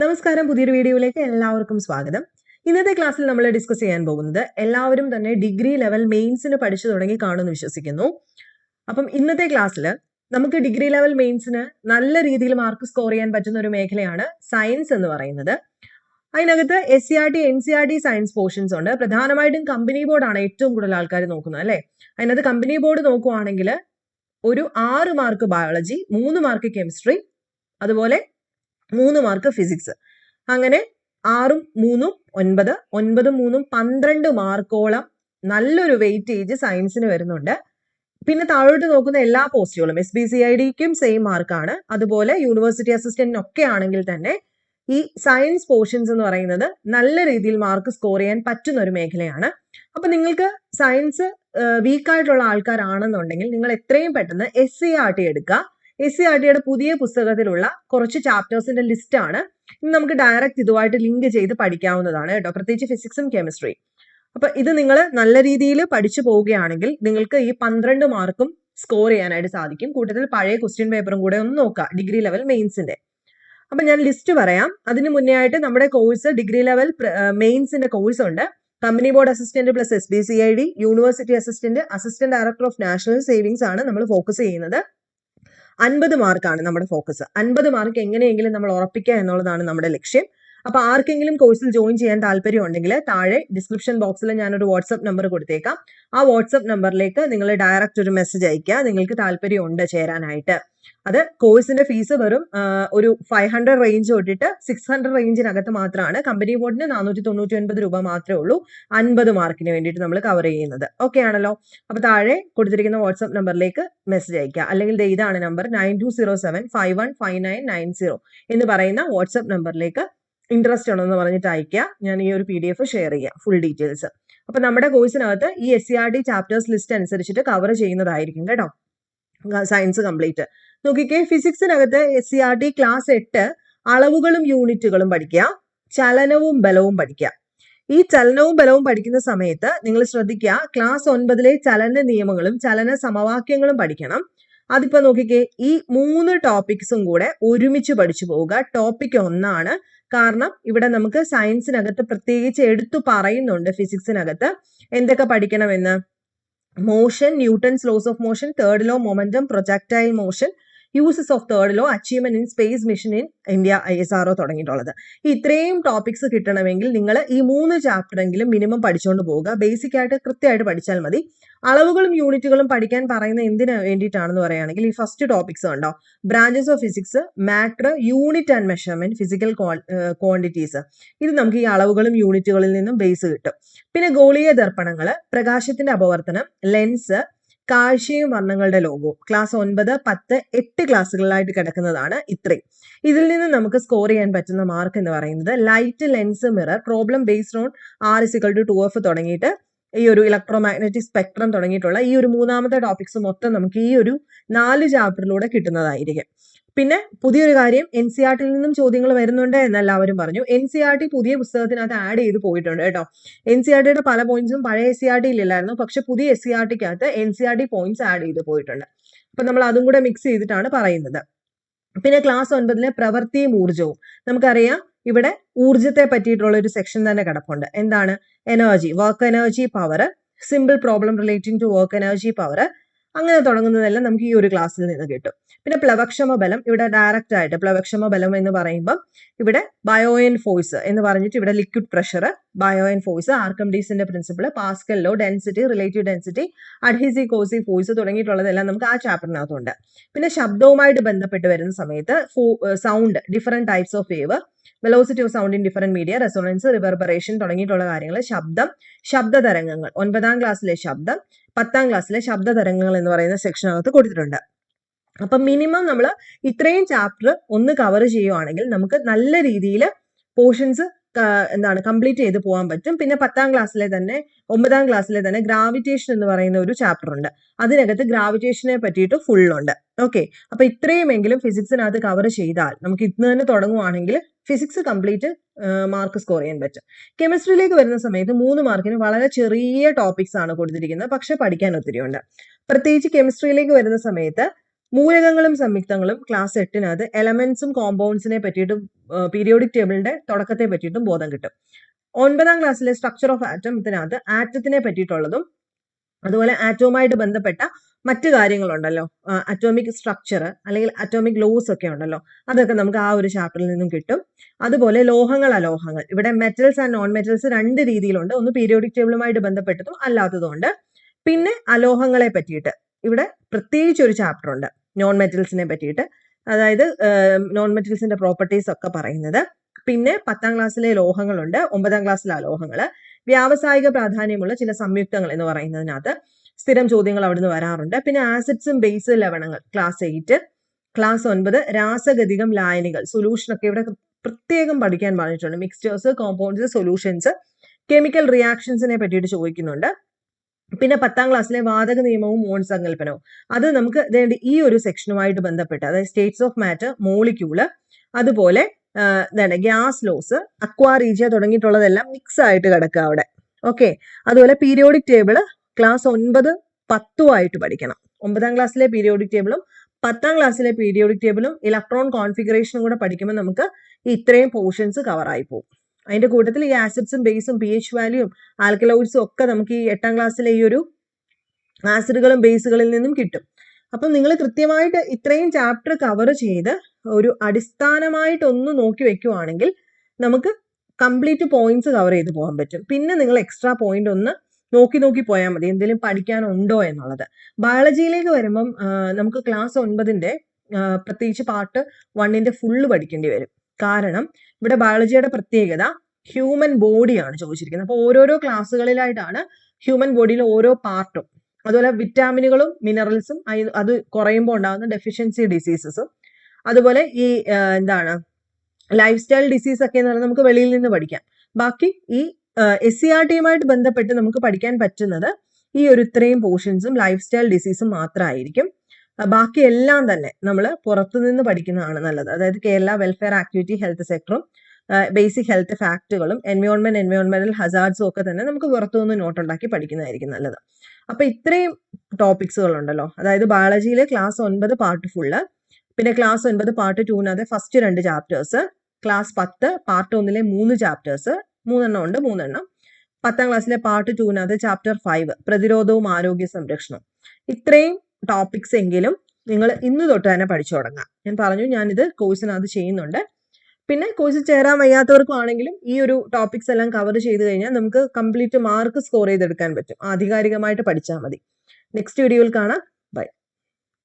നമസ്കാരം, പുതിയൊരു വീഡിയോയിലേക്ക് എല്ലാവർക്കും സ്വാഗതം. ഇന്നത്തെ ക്ലാസ്സിൽ നമ്മൾ ഡിസ്കസ് ചെയ്യാൻ പോകുന്നത് എല്ലാവരും തന്നെ ഡിഗ്രി ലെവൽ മെയിൻസിന് പഠിച്ചു തുടങ്ങി കാണുമെന്ന് വിശ്വസിക്കുന്നു. അപ്പം ഇന്നത്തെ ക്ലാസ്സിൽ നമുക്ക് ഡിഗ്രി ലെവൽ മെയിൻസിന് നല്ല രീതിയിൽ മാർക്ക് സ്കോർ ചെയ്യാൻ പറ്റുന്ന ഒരു മേഖലയാണ് സയൻസ് എന്ന് പറയുന്നത്. അതിനകത്ത് SCRT, NCRT സയൻസ് പോർഷൻസ് ഉണ്ട്. പ്രധാനമായിട്ടും കമ്പനി ബോർഡാണ് ഏറ്റവും കൂടുതൽ ആൾക്കാർ നോക്കുന്നത് അല്ലേ. അതിനകത്ത് കമ്പനി ബോർഡ് നോക്കുവാണെങ്കിൽ ഒരു 6 മാർക്ക് ബയോളജി, 3 മാർക്ക് കെമിസ്ട്രി, അതുപോലെ 3 മാർക്ക് ഫിസിക്സ്, അങ്ങനെ 6ഉം 3ഉം 9, 9ഉം 3ഉം 12 മാർക്കോളം നല്ലൊരു വെയിറ്റേജ് സയൻസിന് വരുന്നുണ്ട്. പിന്നെ താഴോട്ട് നോക്കുന്ന എല്ലാ പോസ്റ്റുകളും SBCIDക്കും സെയിം മാർക്കാണ്. അതുപോലെ യൂണിവേഴ്സിറ്റി അസിസ്റ്റന്റിനൊക്കെ ആണെങ്കിൽ തന്നെ ഈ സയൻസ് പോർഷൻസ് എന്ന് പറയുന്നത് നല്ല രീതിയിൽ മാർക്ക് സ്കോർ ചെയ്യാൻ പറ്റുന്ന ഒരു മേഖലയാണ്. അപ്പൊ നിങ്ങൾക്ക് സയൻസ് വീക്കായിട്ടുള്ള ആൾക്കാരാണെന്നുണ്ടെങ്കിൽ നിങ്ങൾ എത്രയും പെട്ടെന്ന് SCRT എടുക്കുക. SCRTയുടെ പുതിയ പുസ്തകത്തിലുള്ള കുറച്ച് ചാപ്റ്റേഴ്സിന്റെ ലിസ്റ്റ് ആണ്. ഇനി നമുക്ക് ഡയറക്റ്റ് ഇതുമായിട്ട് ലിങ്ക് ചെയ്ത് പഠിക്കാവുന്നതാണ് കേട്ടോ, പ്രത്യേകിച്ച് ഫിസിക്സും കെമിസ്ട്രിയും. അപ്പൊ ഇത് നിങ്ങൾ നല്ല രീതിയിൽ പഠിച്ചു പോവുകയാണെങ്കിൽ നിങ്ങൾക്ക് ഈ 12 മാർക്കും സ്കോർ ചെയ്യാനായിട്ട് സാധിക്കും. കൂട്ടത്തിൽ പഴയ ക്വസ്റ്റ്യൻ പേപ്പറും കൂടെ ഒന്ന് നോക്കുക ഡിഗ്രി ലെവൽ മെയിൻസിന്റെ. അപ്പൊ ഞാൻ ലിസ്റ്റ് പറയാം. അതിന് മുന്നേ ആയിട്ട് നമ്മുടെ കോഴ്സ് ഡിഗ്രി ലെവൽ മെയിൻസിന്റെ കോഴ്സ് ഉണ്ട്. Company board assistant plus SBCID, university assistant, assistant director of national savings ആണ് നമ്മൾ ഫോക്കസ് ചെയ്യുന്നത്. 50 മാർക്കാണ് നമ്മുടെ ഫോക്കസ്. 50 മാർക്ക് എങ്ങനെയെങ്കിലും നമ്മൾ ഉറപ്പിക്കുക എന്നുള്ളതാണ് നമ്മുടെ ലക്ഷ്യം. അപ്പൊ ആർക്കെങ്കിലും കോഴ്സിൽ ജോയിൻ ചെയ്യാൻ താല്പര്യം ഉണ്ടെങ്കിൽ താഴെ ഡിസ്ക്രിപ്ഷൻ ബോക്സിൽ ഞാനൊരു വാട്സ്ആപ്പ് നമ്പർ കൊടുത്തേക്കാം. ആ വാട്സ്ആപ്പ് നമ്പറിലേക്ക് നിങ്ങൾ ഡയറക്റ്റ് ഒരു മെസ്സേജ് അയക്കുക, നിങ്ങൾക്ക് താല്പര്യമുണ്ട് ചേരാനായിട്ട്. അത് കോഴ്സിന്റെ ഫീസ് വെറും ഒരു 500 റേഞ്ച് തൊട്ടിട്ട് 600 റേഞ്ചിനകത്ത് മാത്രമാണ്. കമ്പനി ബോർഡിന് 499 രൂപ മാത്രമേ ഉള്ളൂ 50 മാർക്കിന് വേണ്ടിയിട്ട് നമ്മൾ കവർ ചെയ്യുന്നത്. ഓക്കെ ആണല്ലോ. അപ്പൊ താഴെ കൊടുത്തിരിക്കുന്ന വാട്സ്ആപ്പ് നമ്പറിലേക്ക് മെസ്സേജ് അയക്കുക. അല്ലെങ്കിൽ ഇതാണ് നമ്പർ 9207515990 എന്ന് പറയുന്ന വാട്സ്ആപ്പ് നമ്പറിലേക്ക് ഇൻട്രസ്റ്റ് ഉണ്ടെന്ന് പറഞ്ഞിട്ട് അയക്കുക. ഞാൻ ഈ ഒരു PDF ഷെയർ ചെയ്യാം, ഫുൾ ഡീറ്റെയിൽസ്. അപ്പൊ നമ്മുടെ കോഴ്സിനകത്ത് ഈ SCRT ചാപ്റ്റേഴ്സ് ലിസ്റ്റ് അനുസരിച്ചിട്ട് കവർ ചെയ്യുന്നതായിരിക്കും കേട്ടോ സയൻസ് കംപ്ലീറ്റ്. നോക്കിക്കേ, ഫിസിക്സിനകത്ത് SCRT ക്ലാസ് 8 അളവുകളും യൂണിറ്റുകളും പഠിക്കുക, ചലനവും ബലവും പഠിക്കുക. ഈ ചലനവും ബലവും പഠിക്കുന്ന സമയത്ത് നിങ്ങൾ ശ്രദ്ധിക്കുക, ക്ലാസ് 9 ചലന നിയമങ്ങളും ചലന സമവാക്യങ്ങളും പഠിക്കണം. അതിപ്പോ നോക്കിക്കേ, ഈ 3 ടോപ്പിക്സും കൂടെ ഒരുമിച്ച് പഠിച്ചു പോവുക. ടോപ്പിക് 1 കാരണം ഇവിടെ നമുക്ക് സയൻസിനകത്ത് പ്രത്യേകിച്ച് എടുത്തു പറയുന്നുണ്ട് ഫിസിക്സിനകത്ത് എന്തൊക്കെ പഠിക്കണമെന്ന്. Motion, Newton's loss of motion, third law momentum, projectile motion, uses of third law, achievement in space mission in India ISRO തുടങ്ങിയിട്ടുള്ളത്. ഇത്രയും ടോപ്പിക്സ് കിട്ടണമെങ്കിൽ നിങ്ങൾ ഈ 3 ചാപ്റ്റർ എങ്കിലും മിനിമം പഠിച്ചുകൊണ്ട് പോവുക. ബേസിക് ആയിട്ട് കൃത്യമായിട്ട് പഠിച്ചാൽ മതി. അളവുകളും യൂണിറ്റുകളും പഠിക്കാൻ പറയുന്ന എന്തിനു വേണ്ടിയിട്ടാണെന്ന് പറയുകയാണെങ്കിൽ ഈ ഫസ്റ്റ് ടോപ്പിക്സ് കണ്ടോ, branches of physics, matter, unit and measurement, physical quantities. ഇത് നമുക്ക് ഈ അളവുകളും യൂണിറ്റുകളിൽ നിന്നും ബേസ് കിട്ടും. പിന്നെ ഗോളീയ ദർപ്പണങ്ങള്, പ്രകാശത്തിന്റെ അപവർത്തനം, ലെൻസ്, കാഴ്ചയും വർണ്ണങ്ങളുടെ ലോകവും. ക്ലാസ് 9, 10, 8 ക്ലാസ്സുകളിലായിട്ട് കിടക്കുന്നതാണ് ഇത്രയും. ഇതിൽ നിന്ന് നമുക്ക് സ്കോർ ചെയ്യാൻ പറ്റുന്ന മാർക്ക് എന്ന് പറയുന്നത് light, lens, mirror, problem based on R=2F തുടങ്ങിയിട്ട് ഈ ഒരു ഇലക്ട്രോമാഗ്നറ്റിക് സ്പെക്ട്രം തുടങ്ങിയിട്ടുള്ള ഈ ഒരു 3ാമത്തെ ടോപ്പിക്സ് മൊത്തം നമുക്ക് ഈ ഒരു 4 ചാപ്റ്ററിലൂടെ കിട്ടുന്നതായിരിക്കും. പിന്നെ പുതിയൊരു കാര്യം, NCRTയിൽ നിന്നും ചോദ്യങ്ങൾ വരുന്നുണ്ട് എന്ന് എല്ലാവരും പറഞ്ഞു. NCRT പുതിയ പുസ്തകത്തിനകത്ത് ആഡ് ചെയ്ത് പോയിട്ടുണ്ട് കേട്ടോ. NCRTയുടെ പല പോയിന്റ്സും പഴയ SCRTയിൽ ഇല്ലായിരുന്നു, പക്ഷെ പുതിയ SCRTക്കകത്ത് NCRT പോയിന്റ്സ് ആഡ് ചെയ്ത് പോയിട്ടുണ്ട്. അപ്പൊ നമ്മൾ അതും കൂടെ മിക്സ് ചെയ്തിട്ടാണ് പറയുന്നത്. പിന്നെ ക്ലാസ് 9 പ്രവൃത്തിയും ഊർജവും. നമുക്കറിയാം ഇവിടെ ഊർജത്തെ പറ്റിയിട്ടുള്ള ഒരു സെക്ഷൻ തന്നെ കിടപ്പുണ്ട്. എന്താണ്? Energy, work energy, power, simple problem relating to work energy, power, അങ്ങനെ തുടങ്ങുന്നതെല്ലാം നമുക്ക് ഈ ഒരു ക്ലാസ്സിൽ നിന്ന് കിട്ടും. പിന്നെ പ്ലവക്ഷമ ബലം, ഇവിടെ ഡയറക്റ്റ് ആയിട്ട് പ്ലവക്ഷമ ബലം എന്ന് പറയുമ്പോൾ ഇവിടെ ബയോയൻ ഫോഴ്സ് എന്ന് പറഞ്ഞിട്ട് ഇവിടെ ലിക്വിഡ് പ്രഷർ, ബയോയൻ ഫോഴ്സ്, ആർക്കിമിഡീസിന്റെ principle, Pascal law, density, relative density, adhesive cohesive force തുടങ്ങിയിട്ടുള്ളതെല്ലാം നമുക്ക് ആ ചാപ്റ്ററിനകത്തുണ്ട്. പിന്നെ ശബ്ദവുമായിട്ട് ബന്ധപ്പെട്ട് വരുന്ന സമയത്ത് sound, different types of wave, velocity of sound in different media, resonance, reverberation തുടങ്ങിയിട്ടുള്ള കാര്യങ്ങൾ, ശബ്ദം, ശബ്ദതരംഗങ്ങൾ, 9ാം ക്ലാസ്സിലെ ശബ്ദം, 10ാം ക്ലാസ്സിലെ ശബ്ദതരംഗങ്ങൾ എന്ന് പറയുന്ന സെക്ഷനകത്ത് കൊടുത്തിട്ടുണ്ട്. അപ്പൊ മിനിമം നമ്മൾ ഇത്രയും ചാപ്റ്റർ ഒന്ന് കവർ ചെയ്യുവാണെങ്കിൽ നമുക്ക് നല്ല രീതിയിൽ പോർഷൻസ് കംപ്ലീറ്റ് ചെയ്ത് പോകാൻ പറ്റും. പിന്നെ 10ാം ക്ലാസ്സിലെ തന്നെ 9ാം ക്ലാസ്സിലെ തന്നെ ഗ്രാവിറ്റേഷൻ എന്ന് പറയുന്ന ഒരു ചാപ്റ്റർ ഉണ്ട്. അതിനകത്ത് ഗ്രാവിറ്റേഷനെ പറ്റിയിട്ട് ഫുള്ളുണ്ട്. ഓക്കെ, അപ്പൊ ഇത്രയുമെങ്കിലും ഫിസിക്സിനകത്ത് കവർ ചെയ്താൽ നമുക്ക് ഇന്ന് തന്നെ തുടങ്ങുവാണെങ്കിൽ ഫിസിക്സ് കംപ്ലീറ്റ് മാർക്ക് സ്കോർ ചെയ്യാൻ പറ്റും. കെമിസ്ട്രിയിലേക്ക് വരുന്ന സമയത്ത് 3 മാർക്കിന് വളരെ ചെറിയ ടോപ്പിക്സ് ആണ് കൊടുത്തിരിക്കുന്നത്, പക്ഷെ പഠിക്കാൻ ഒത്തിരി ഉണ്ട്. പ്രത്യേകിച്ച് കെമിസ്ട്രിയിലേക്ക് വരുന്ന സമയത്ത് മൂലകങ്ങളും സംയുക്തങ്ങളും ക്ലാസ് 8-നകത്ത് എലമെന്റ്സും കോമ്പൗണ്ട്സിനെ പറ്റിയിട്ടും പീരിയോഡിക് ടേബിളിന്റെ തുടക്കത്തെ പറ്റിയിട്ടും ബോധം കിട്ടും. 9ാം ക്ലാസ്സിലെ സ്ട്രക്ചർ ഓഫ് ആറ്റത്തിനകത്ത് ആറ്റത്തിനെ പറ്റിയിട്ടുള്ളതും അതുപോലെ ആറ്റവുമായിട്ട് ബന്ധപ്പെട്ട മറ്റു കാര്യങ്ങളുണ്ടല്ലോ, അറ്റോമിക് സ്ട്രക്ചർ അല്ലെങ്കിൽ അറ്റോമിക് ലോസ് ഒക്കെ ഉണ്ടല്ലോ, അതൊക്കെ നമുക്ക് ആ ഒരു ചാപ്റ്ററിൽ നിന്നും കിട്ടും. അതുപോലെ ലോഹങ്ങൾ അലോഹങ്ങൾ, ഇവിടെ മെറ്റൽസ് ആൻഡ് നോൺ മെറ്റൽസ് 2 രീതിയിലുണ്ട്, ഒന്ന് പീരിയോഡിക് ടേബിളുമായിട്ട് ബന്ധപ്പെട്ടതും അല്ലാത്തതുകൊണ്ട്. പിന്നെ അലോഹങ്ങളെ പറ്റിയിട്ട് ഇവിടെ പ്രത്യേകിച്ച് ഒരു ചാപ്റ്റർ ഉണ്ട് നോൺ മെറ്റൽസിനെ പറ്റിയിട്ട്, അതായത് നോൺ മെറ്റൽസിന്റെ പ്രോപ്പർട്ടീസ് ഒക്കെ പറയുന്നത്. പിന്നെ 10ാം ക്ലാസ്സിലെ ലോഹങ്ങളുണ്ട്, 9ാം ക്ലാസ്സിലെ അലോഹങ്ങൾ. വ്യാവസായിക പ്രാധാന്യമുള്ള ചില സംയുക്തങ്ങൾ എന്ന് പറയുന്നതിനകത്ത് സ്ഥിരം ചോദ്യങ്ങൾ അവിടുന്ന് വരാറുണ്ട്. പിന്നെ ആസിഡ്സും ബേസ് ലവണങ്ങൾ ക്ലാസ് 8. ക്ലാസ് 9 രാസഗതികം ലായനികൾ സൊല്യൂഷൻ ഒക്കെ ഇവിടെ പ്രത്യേകം പഠിക്കാൻ പറഞ്ഞിട്ടുണ്ട്. മിക്സ്ചേഴ്സ്, കോമ്പൗണ്ട്സ്, സൊല്യൂഷൻസ്, കെമിക്കൽ റിയാക്ഷൻസിനെ പറ്റിയിട്ട് ചോദിക്കുന്നുണ്ട്. പിന്നെ 10ാം ക്ലാസ്സിലെ വാതക നിയമവും മോൺ സങ്കല്പനവും, അത് നമുക്ക് ഈ ഒരു സെക്ഷനുമായിട്ട് ബന്ധപ്പെട്ട്, അതായത് സ്റ്റേറ്റ്സ് ഓഫ് മാറ്റർ, മോളിക്യൂള്, അതുപോലെ ഗ്യാസ് ലോസ്, അക്വാറീജിയ തുടങ്ങിയിട്ടുള്ളതെല്ലാം മിക്സ് ആയിട്ട് കിടക്കുക അവിടെ. ഓക്കെ, അതുപോലെ പീരിയോഡിക് ടേബിള് ക്ലാസ് 9, 10 ആയിട്ട് പഠിക്കണം. 9ാം ക്ലാസ്സിലെ പീരിയോഡിക് ടേബിളും 10ാം ക്ലാസ്സിലെ പീരിയോഡിക് ടേബിളും ഇലക്ട്രോൺ കോൺഫിഗറേഷനും കൂടെ പഠിക്കുമ്പോൾ നമുക്ക് ഇത്രയും പോർഷൻസ് കവർ ആയി പോകും. അതിന്റെ കൂട്ടത്തിൽ ഈ ആസിഡ്സും ബേസും pH വാല്യൂയും ആൽക്കലോയിഡ്സും ഒക്കെ നമുക്ക് ഈ 8ാം ക്ലാസ്സിലെ ഈ ഒരു ആസിഡുകളും ബേസുകളിൽ നിന്നും കിട്ടും. അപ്പം നിങ്ങൾ കൃത്യമായിട്ട് ഇത്രയും ചാപ്റ്റർ കവർ ചെയ്ത് ഒരു അടിസ്ഥാനമായിട്ട് ഒന്ന് നോക്കി വെക്കുവാണെങ്കിൽ നമുക്ക് കംപ്ലീറ്റ് പോയിന്റ്സ് കവർ ചെയ്ത് പോകാൻ പറ്റും. പിന്നെ നിങ്ങൾ എക്സ്ട്രാ പോയിന്റ് ഒന്ന് നോക്കി പോയാൽ മതി എന്തെങ്കിലും പഠിക്കാനുണ്ടോ എന്നുള്ളത്. ബയോളജിയിലേക്ക് വരുമ്പം നമുക്ക് ക്ലാസ് 9-ന്റെ പ്രത്യേകിച്ച് പാർട്ട് 1-ന്റെ ഫുള്ള് പഠിക്കേണ്ടി വരും. കാരണം ഇവിടെ ബയോളജിയുടെ പ്രത്യേകത ഹ്യൂമൻ ബോഡിയാണ് ചോദിച്ചിരിക്കുന്നത്. അപ്പോൾ ഓരോരോ ക്ലാസ്സുകളിലായിട്ടാണ് ഹ്യൂമൻ ബോഡിയിലെ ഓരോ പാർട്ടും, അതുപോലെ വിറ്റാമിനുകളും മിനറൽസും അത് കുറയുമ്പോൾ ഉണ്ടാകുന്ന ഡെഫിഷ്യൻസി ഡിസീസസും, അതുപോലെ ഈ ലൈഫ് സ്റ്റൈൽ ഡിസീസ് ഒക്കെ എന്ന് പറഞ്ഞാൽ നമുക്ക് വെളിയിൽ നിന്ന് പഠിക്കാം. ബാക്കി ഈ SCRT-യുമായിട്ട് ബന്ധപ്പെട്ട് നമുക്ക് പഠിക്കാൻ പറ്റുന്നത് ഈ ഒരു ഇത്രയും പോർഷൻസും ലൈഫ് സ്റ്റൈൽ ഡിസീസും മാത്രമായിരിക്കും. ബാക്കി എല്ലാം തന്നെ നമ്മൾ പുറത്തുനിന്ന് പഠിക്കുന്നതാണ് നല്ലത്. അതായത് കേരള വെൽഫെയർ ആക്ടിവിറ്റി ഹെൽത്ത് സെക്ടറും ബേസിക് ഹെൽത്ത് ഫാക്റ്റുകളും എൻവയോൺമെന്റൽ ഹസാർഡ്സും ഒക്കെ തന്നെ നമുക്ക് പുറത്തുനിന്ന് നോട്ട് ഉണ്ടാക്കി പഠിക്കുന്നതായിരിക്കും നല്ലത്. അപ്പൊ ഇത്രയും ടോപ്പിക്സുകൾ ഉണ്ടല്ലോ, അതായത് ബയോളജിയിലെ ക്ലാസ് 9 പാർട്ട് ഫുള്ള്, പിന്നെ ക്ലാസ് 9 പാർട്ട് 2-നകത്ത് ഫസ്റ്റ് 2 ചാപ്റ്റേഴ്സ്, ക്ലാസ് 10 പാർട്ട് 1-ലെ 3 ചാപ്റ്റേഴ്സ്, 3 ഉണ്ട് 3. 10ാം ക്ലാസ്സിലെ പാർട്ട് 2-നകത്ത് ചാപ്റ്റർ 5 പ്രതിരോധവും ആരോഗ്യ സംരക്ഷണവും. ഇത്രയും ടോപ്പിക്സ് എങ്കിലും നിങ്ങൾ ഇന്ന് തൊട്ട് തന്നെ പഠിച്ചു തുടങ്ങാം. ഞാൻ പറഞ്ഞു ഞാനിത് കോഴ്സിനകത്ത് ചെയ്യുന്നുണ്ട്. പിന്നെ കോഴ്സിൽ ചേരാൻ വയ്യാത്തവർക്കും ആണെങ്കിലും ഈ ഒരു ടോപ്പിക്സ് എല്ലാം കവർ ചെയ്ത് കഴിഞ്ഞാൽ നമുക്ക് കംപ്ലീറ്റ് മാർക്ക് സ്കോർ ചെയ്തെടുക്കാൻ പറ്റും. ആധികാരികമായിട്ട് പഠിച്ചാൽ മതി. നെക്സ്റ്റ് വീഡിയോയിൽ കാണാം. ബൈ.